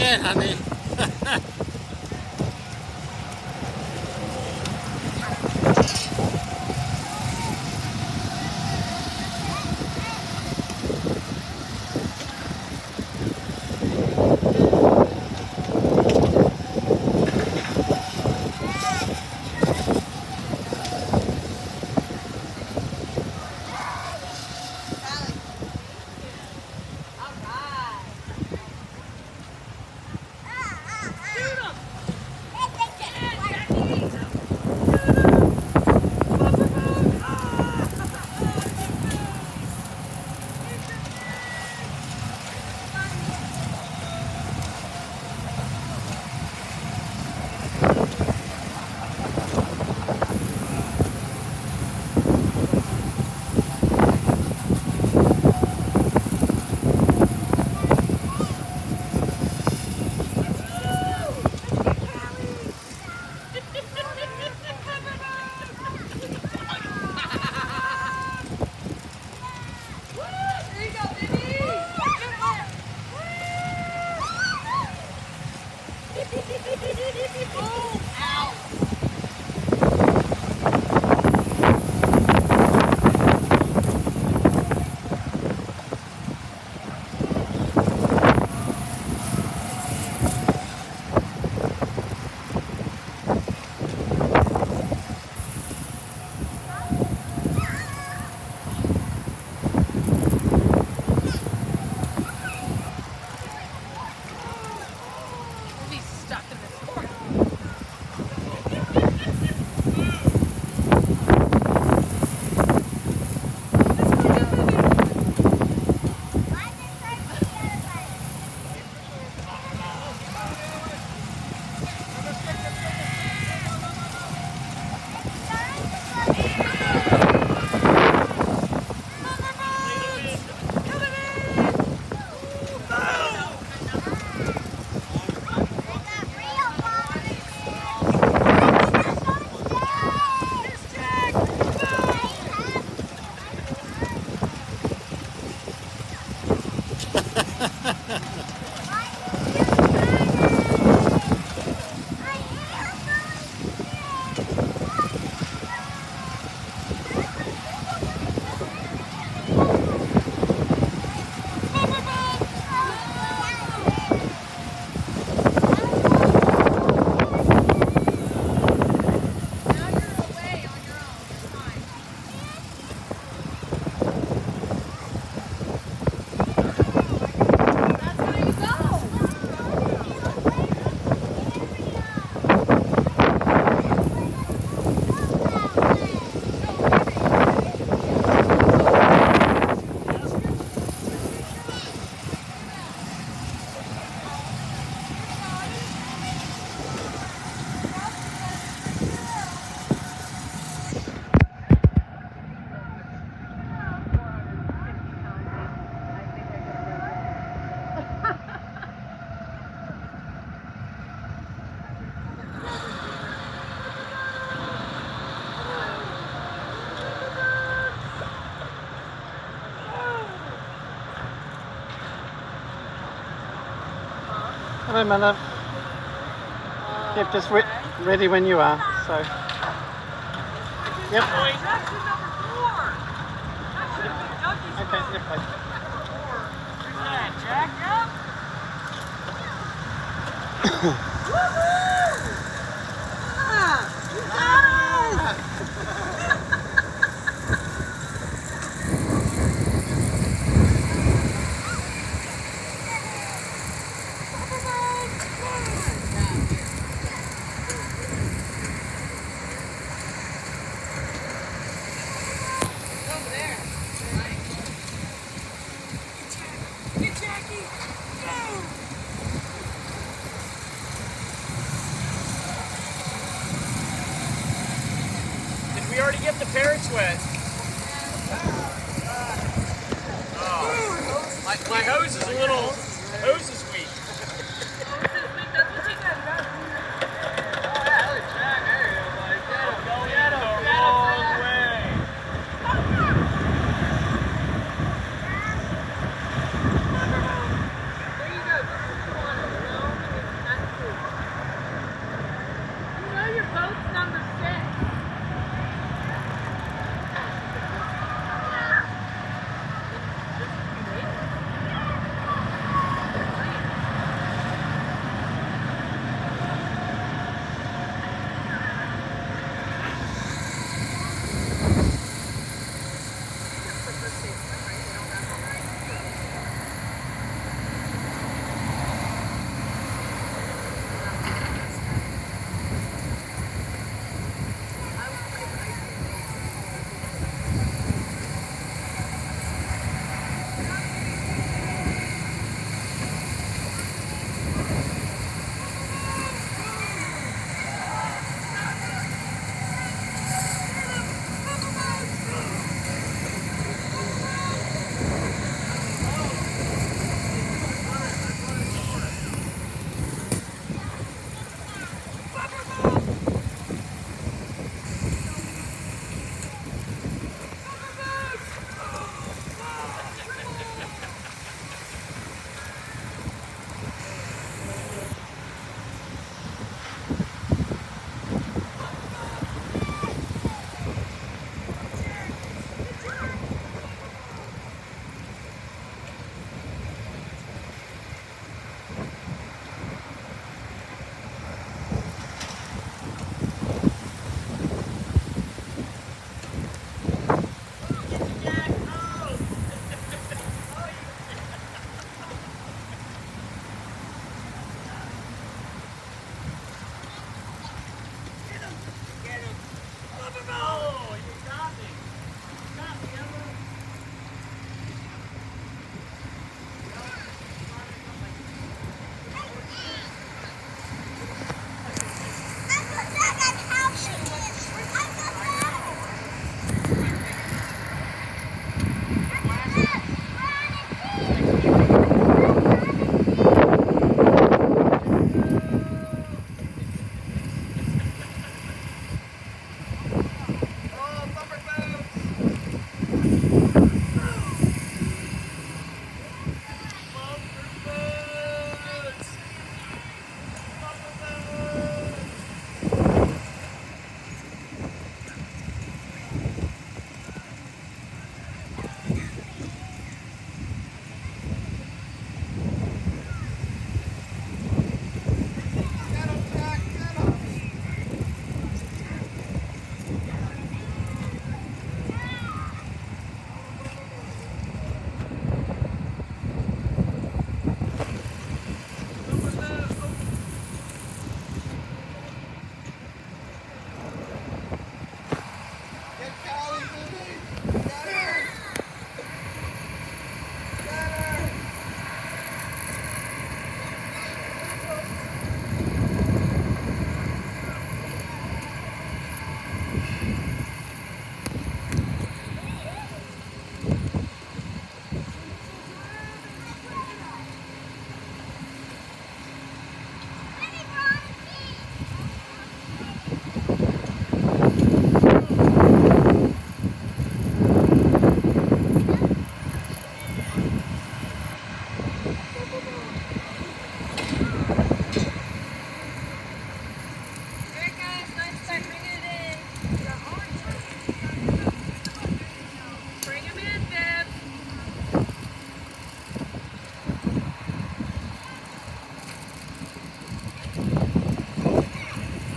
again, honey. Hello, my love. Yep, just ready when you are. So, yep. Okay, yep. We already get the parrots wet. Oh. My hose is a little, the hose is weak.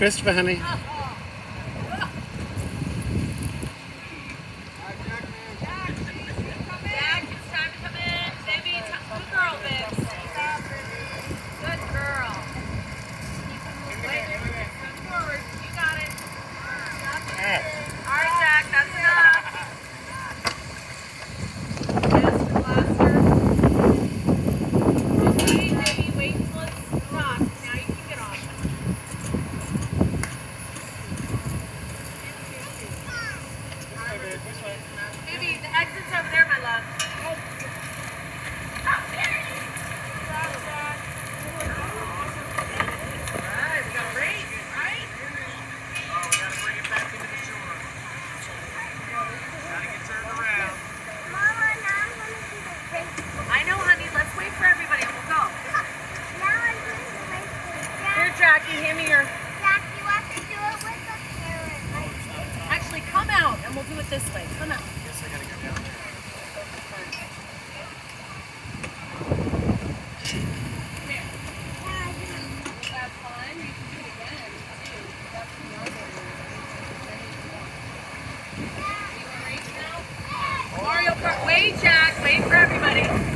Christopher, honey. Jack, it's time to come in. Baby, good girl, babe. Good girl. Wait, come forward. You got it. All right, Jack, that's enough. Yes, blaster. Okay, baby, wait until it's done. Now you can get off. Baby, the exit's over there, my love. Alright, we got a race, right? Oh, we gotta bring it back into the shore. Gotta get turned around. Mama, now I'm going to do the race. I know, honey. Let's wait for everybody and we'll go. Now I'm doing the race with Here, Jack. Jackie, hand me your... Jack, you have to do it with the parent. Actually, come out and we'll do it this way. Come out. Guess I gotta go down there. That's fine. You can do it again, too. That's another. You want to race now? Mario Kart. Wait, Jack. Wait for everybody.